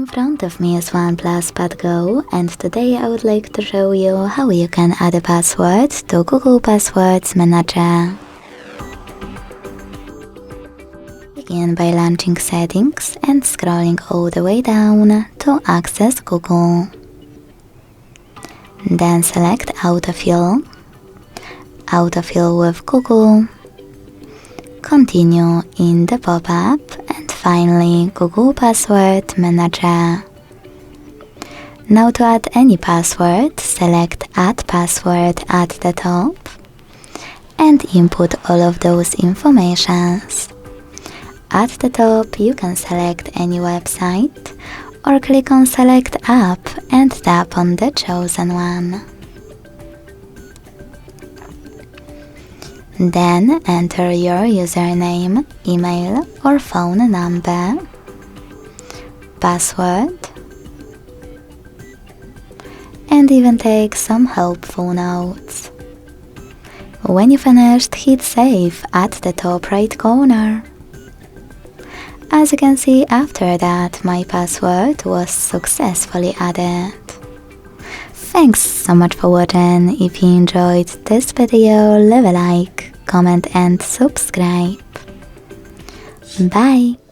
In front of me is OnePlus Pad Go, and today I would like to show you how you can add a password to Google Passwords Manager. Begin by launching Settings and scrolling all the way down to access Google. Then select Autofill with Google, continue in the pop-up, and finally Google Password Manager. Now to add any password, select Add Password at the top and input all of those informations. At the top you can select any website or click on Select App and tap on the chosen one. Then enter your username, email or phone number, password, and even take some helpful notes. When you finished, hit Save at the top right corner. As you can see, after that my password was successfully added. Thanks so much for watching. If you enjoyed this video, leave a like, comment and subscribe. Bye!